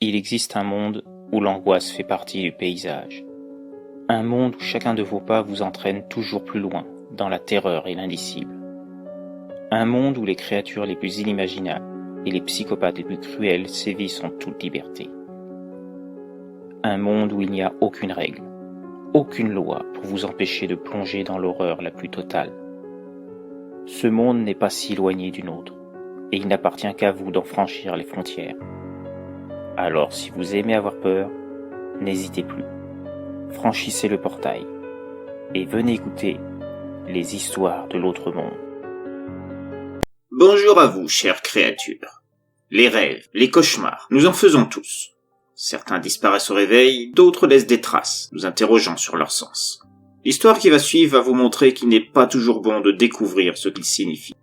Il existe un monde où l'angoisse fait partie du paysage. Un monde où chacun de vos pas vous entraîne toujours plus loin, dans la terreur et l'indicible. Un monde où les créatures les plus inimaginables et les psychopathes les plus cruels sévissent en toute liberté. Un monde où il n'y a aucune règle, aucune loi pour vous empêcher de plonger dans l'horreur la plus totale. Ce monde n'est pas si éloigné du nôtre, et il n'appartient qu'à vous d'en franchir les frontières. Alors si vous aimez avoir peur, n'hésitez plus. Franchissez le portail et venez écouter les histoires de l'autre monde. Bonjour à vous, chères créatures. Les rêves, les cauchemars, nous en faisons tous. Certains disparaissent au réveil, d'autres laissent des traces, nous interrogeant sur leur sens. L'histoire qui va suivre va vous montrer qu'il n'est pas toujours bon de découvrir ce qu'ils signifient.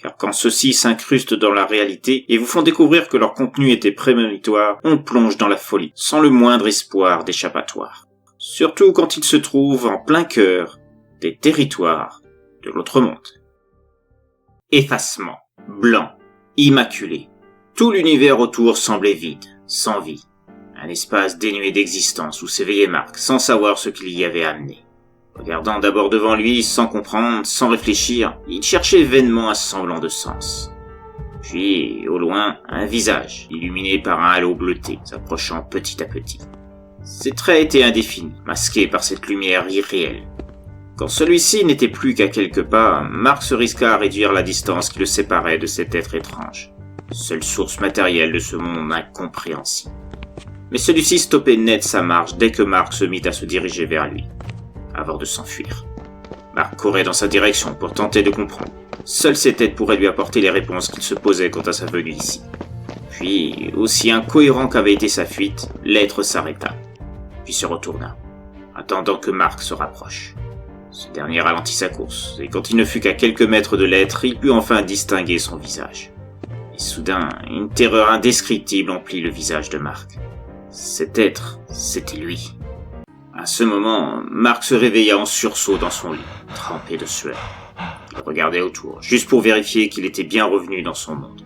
Car quand ceux-ci s'incrustent dans la réalité et vous font découvrir que leur contenu était prémonitoire, on plonge dans la folie, sans le moindre espoir d'échappatoire. Surtout quand ils se trouvent en plein cœur des territoires de l'autre monde. Effacement, blanc, immaculé. Tout l'univers autour semblait vide, sans vie. Un espace dénué d'existence où s'éveillait Marc, sans savoir ce qu'il y avait amené. Regardant d'abord devant lui, sans comprendre, sans réfléchir, il cherchait vainement un semblant de sens. Puis, au loin, un visage, illuminé par un halo bleuté, s'approchant petit à petit. Ses traits étaient indéfinis, masqués par cette lumière irréelle. Quand celui-ci n'était plus qu'à quelques pas, Marc se risqua à réduire la distance qui le séparait de cet être étrange, seule source matérielle de ce monde incompréhensible. Mais celui-ci stoppait net sa marche dès que Marc se mit à se diriger vers lui, avant de s'enfuir. Marc courait dans sa direction pour tenter de comprendre. Seule ses têtes pourraient lui apporter les réponses qu'il se posait quant à sa venue ici. Puis, aussi incohérent qu'avait été sa fuite, l'être s'arrêta, puis se retourna, attendant que Marc se rapproche. Ce dernier ralentit sa course, et quand il ne fut qu'à quelques mètres de l'être, il put enfin distinguer son visage. Et soudain, une terreur indescriptible emplit le visage de Marc. Cet être, c'était lui. À ce moment, Marc se réveilla en sursaut dans son lit, trempé de sueur. Il regardait autour, juste pour vérifier qu'il était bien revenu dans son monde.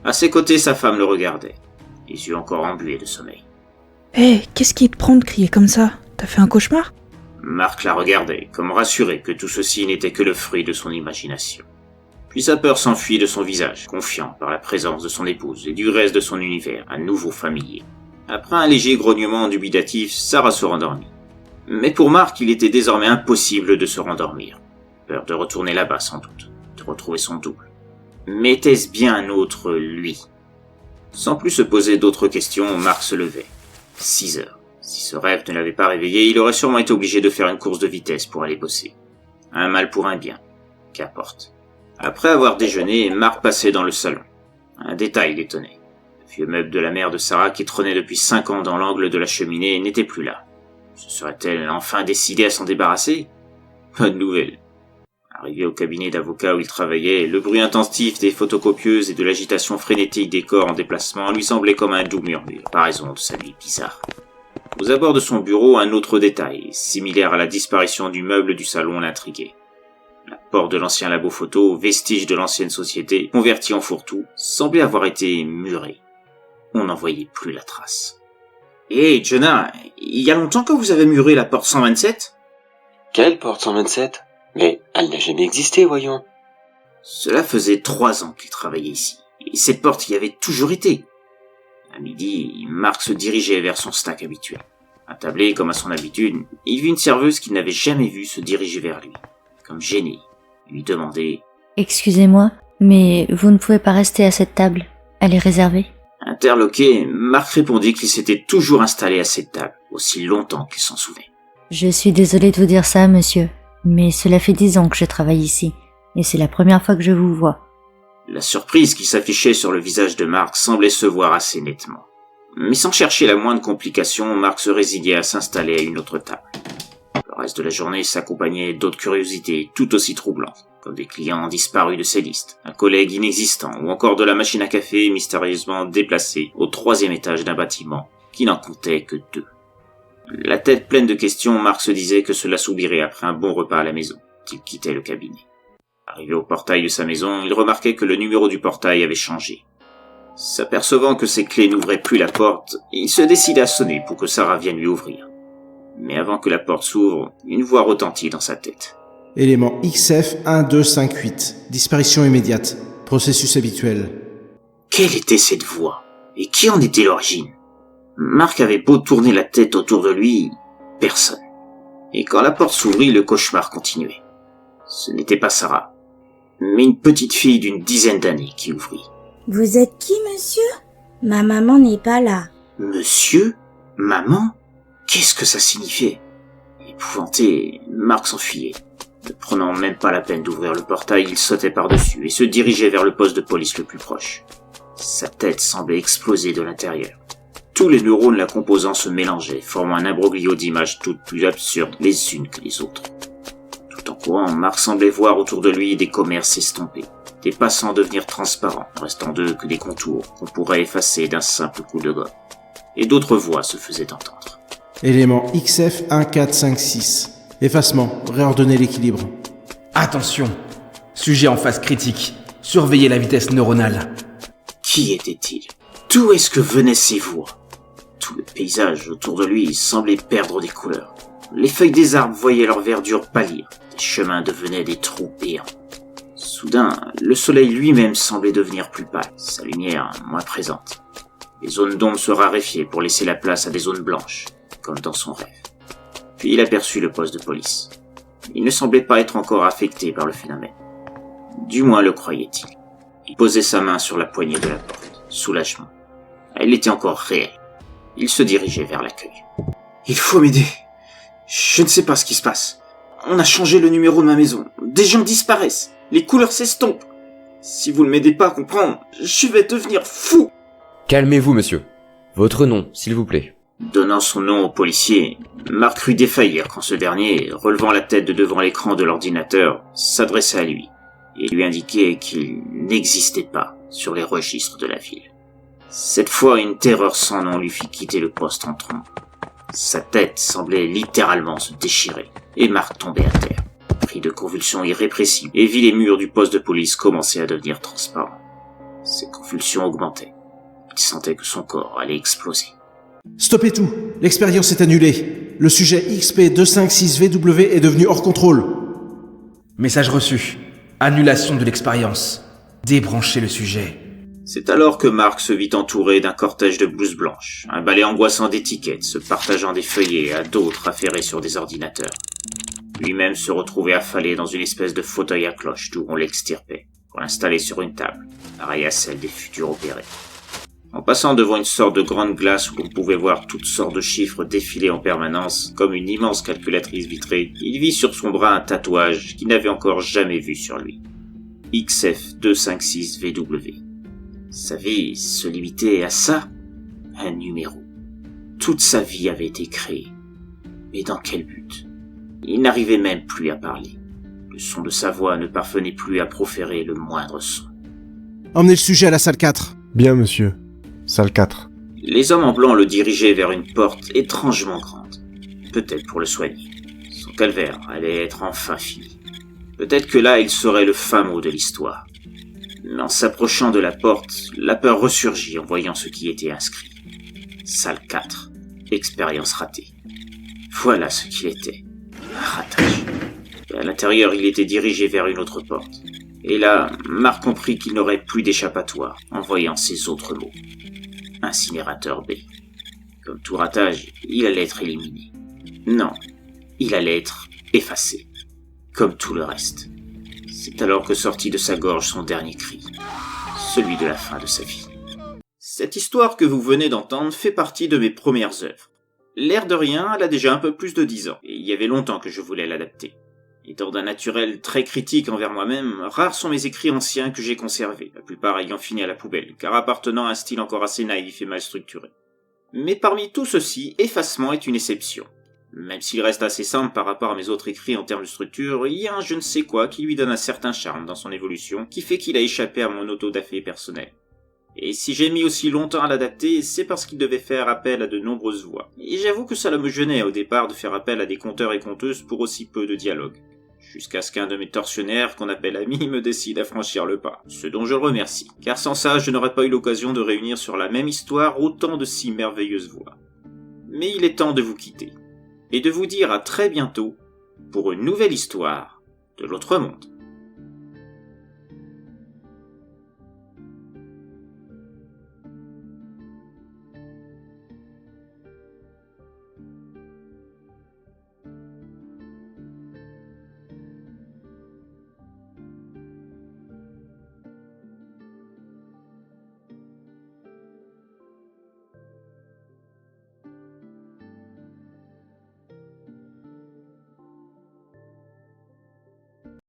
À ses côtés, sa femme le regardait, les yeux encore embués de sommeil. Hé, qu'est-ce qui te prend de crier comme ça? T'as fait un cauchemar? Marc la regardait, comme rassuré que tout ceci n'était que le fruit de son imagination. Puis sa peur s'enfuit de son visage, confiant par la présence de son épouse et du reste de son univers, un nouveau familier. Après un léger grognement dubitatif, Sarah se rendormit. Mais pour Marc, il était désormais impossible de se rendormir. Peur de retourner là-bas sans doute, de retrouver son double. Mais était-ce bien un autre lui? Sans plus se poser d'autres questions, Marc se levait. 6 heures. Si ce rêve ne l'avait pas réveillé, il aurait sûrement été obligé de faire une course de vitesse pour aller bosser. Un mal pour un bien. Qu'importe. Après avoir déjeuné, Marc passait dans le salon. Un détail l'étonnait. Le vieux meuble de la mère de Sarah qui trônait depuis 5 ans dans l'angle de la cheminée n'était plus là. Se serait-elle enfin décidée à s'en débarrasser? Bonne nouvelle. Arrivé au cabinet d'avocat où il travaillait, le bruit intensif des photocopieuses et de l'agitation frénétique des corps en déplacement lui semblait comme un doux murmure, par raison de sa nuit bizarre. Aux abords de son bureau, un autre détail, similaire à la disparition du meuble du salon, l'intriguait. La porte de l'ancien labo photo, vestige de l'ancienne société, convertie en fourre-tout, semblait avoir été murée. On n'en voyait plus la trace. « Hé, Jonah, il y a longtemps que vous avez muré la porte 127 ?» Quelle porte 127 ? Mais elle n'a jamais existé, voyons. Cela faisait 3 ans qu'il travaillait ici, et cette porte y avait toujours été. À midi, Marc se dirigeait vers son stack habituel. Attablé comme à son habitude, il vit une serveuse qu'il n'avait jamais vue se diriger vers lui, comme gênée, lui demander « Excusez-moi, mais vous ne pouvez pas rester à cette table, elle est réservée. » Interloqué, Marc répondit qu'il s'était toujours installé à cette table, aussi longtemps qu'il s'en souvenait. « Je suis désolée de vous dire ça, monsieur, mais cela fait 10 ans que je travaille ici, et c'est la première fois que je vous vois. » La surprise qui s'affichait sur le visage de Marc semblait se voir assez nettement. Mais sans chercher la moindre complication, Marc se résignait à s'installer à une autre table. Le reste de la journée s'accompagnait d'autres curiosités tout aussi troublantes, comme des clients disparus de ses listes, un collègue inexistant ou encore de la machine à café mystérieusement déplacée au 3e étage d'un bâtiment qui n'en comptait que 2. La tête pleine de questions, Marc se disait que cela s'oublierait après un bon repas à la maison, qu'il quittait le cabinet. Arrivé au portail de sa maison, il remarquait que le numéro du portail avait changé. S'apercevant que ses clés n'ouvraient plus la porte, il se décida à sonner pour que Sarah vienne lui ouvrir. Mais avant que la porte s'ouvre, une voix retentit dans sa tête. Élément XF 1258. Disparition immédiate. Processus habituel. Quelle était cette voix? Et qui en était l'origine? Marc avait beau tourner la tête autour de lui, personne. Et quand la porte s'ouvrit, le cauchemar continuait. Ce n'était pas Sarah, mais une petite fille d'une dizaine d'années qui ouvrit. Vous êtes qui, monsieur? Ma maman n'est pas là. Monsieur? Maman? Qu'est-ce que ça signifiait? Épouvanté, Marc s'enfuyait. Ne prenant même pas la peine d'ouvrir le portail, il sautait par-dessus et se dirigeait vers le poste de police le plus proche. Sa tête semblait exploser de l'intérieur. Tous les neurones la composant se mélangeaient, formant un imbroglio d'images toutes plus absurdes les unes que les autres. Tout en courant, Marc semblait voir autour de lui des commerces s'estomper, des passants devenir transparents, ne restant d'eux que des contours qu'on pourrait effacer d'un simple coup de gomme. Et d'autres voix se faisaient entendre. Élément XF 1456. Effacement. Réordonner l'équilibre. Attention, sujet en phase critique. Surveillez la vitesse neuronale. Qui était-il? D'où est-ce que venaient ces voix? Tout le paysage autour de lui semblait perdre des couleurs. Les feuilles des arbres voyaient leur verdure pâlir. Des chemins devenaient des trous béants. Soudain, le soleil lui-même semblait devenir plus pâle, sa lumière moins présente. Les zones d'ombre se raréfiaient pour laisser la place à des zones blanches, comme dans son rêve. Puis il aperçut le poste de police. Il ne semblait pas être encore affecté par le phénomène. Du moins le croyait-il. Il posait sa main sur la poignée de la porte. Soulagement. Elle était encore réelle. Il se dirigeait vers l'accueil. « Il faut m'aider. Je ne sais pas ce qui se passe. On a changé le numéro de ma maison. Des gens disparaissent. Les couleurs s'estompent. Si vous ne m'aidez pas à comprendre, je vais devenir fou !» Calmez-vous, monsieur. Votre nom, s'il vous plaît. Donnant son nom au policier, Marc crut défaillir quand ce dernier, relevant la tête de devant l'écran de l'ordinateur, s'adressa à lui et lui indiquait qu'il n'existait pas sur les registres de la ville. Cette fois, une terreur sans nom lui fit quitter le poste en trombe. Sa tête semblait littéralement se déchirer, et Marc tombait à terre, pris de convulsions irrépressibles, et vit les murs du poste de police commencer à devenir transparents. Ses convulsions augmentaient. Il sentait que son corps allait exploser. Stoppez tout. L'expérience est annulée. Le sujet XP256VW est devenu hors contrôle. Message reçu. Annulation de l'expérience. Débranchez le sujet. C'est alors que Marc se vit entouré d'un cortège de blouses blanches, un balai angoissant d'étiquettes se partageant des feuillets à d'autres affairés sur des ordinateurs. Lui-même se retrouvait affalé dans une espèce de fauteuil à cloche d'où on l'extirpait, pour l'installer sur une table, pareille à celle des futurs opérés. En passant devant une sorte de grande glace où l'on pouvait voir toutes sortes de chiffres défiler en permanence, comme une immense calculatrice vitrée, il vit sur son bras un tatouage qu'il n'avait encore jamais vu sur lui. XF256VW. Sa vie se limitait à ça, un numéro. Toute sa vie avait été créée. Mais dans quel but? Il n'arrivait même plus à parler. Le son de sa voix ne parvenait plus à proférer le moindre son. Emmenez le sujet à la salle 4. Bien, monsieur. Salle 4. Les hommes en blanc le dirigeaient vers une porte étrangement grande. Peut-être pour le soigner. Son calvaire allait être enfin fini. Peut-être que là, il serait le fin mot de l'histoire. Mais en s'approchant de la porte, la peur ressurgit en voyant ce qui était inscrit. Salle 4. Expérience ratée. Voilà ce qu'il était. Un ratage. Et à l'intérieur, il était dirigé vers une autre porte. Et là, Marc comprit qu'il n'aurait plus d'échappatoire en voyant ces autres mots. Incinérateur B. Comme tout ratage, il allait être éliminé. Non, il allait être effacé. Comme tout le reste. C'est alors que sortit de sa gorge son dernier cri. Celui de la fin de sa vie. Cette histoire que vous venez d'entendre fait partie de mes premières œuvres. L'air de rien, elle a déjà un peu plus de 10 ans, et il y avait longtemps que je voulais l'adapter. Étant d'un naturel très critique envers moi-même, rares sont mes écrits anciens que j'ai conservés, la plupart ayant fini à la poubelle, car appartenant à un style encore assez naïf et mal structuré. Mais parmi tout ceci, Effacement est une exception. Même s'il reste assez simple par rapport à mes autres écrits en termes de structure, il y a un je ne sais quoi qui lui donne un certain charme dans son évolution, qui fait qu'il a échappé à mon auto-da-fé personnel. Et si j'ai mis aussi longtemps à l'adapter, c'est parce qu'il devait faire appel à de nombreuses voix. Et j'avoue que ça me gênait au départ de faire appel à des conteurs et conteuses pour aussi peu de dialogue. jusqu'à ce qu'un de mes tortionnaires qu'on appelle ami me décide à franchir le pas, ce dont je le remercie, car sans ça je n'aurais pas eu l'occasion de réunir sur la même histoire autant de si merveilleuses voix. Mais il est temps de vous quitter, et de vous dire à très bientôt pour une nouvelle histoire de l'autre monde.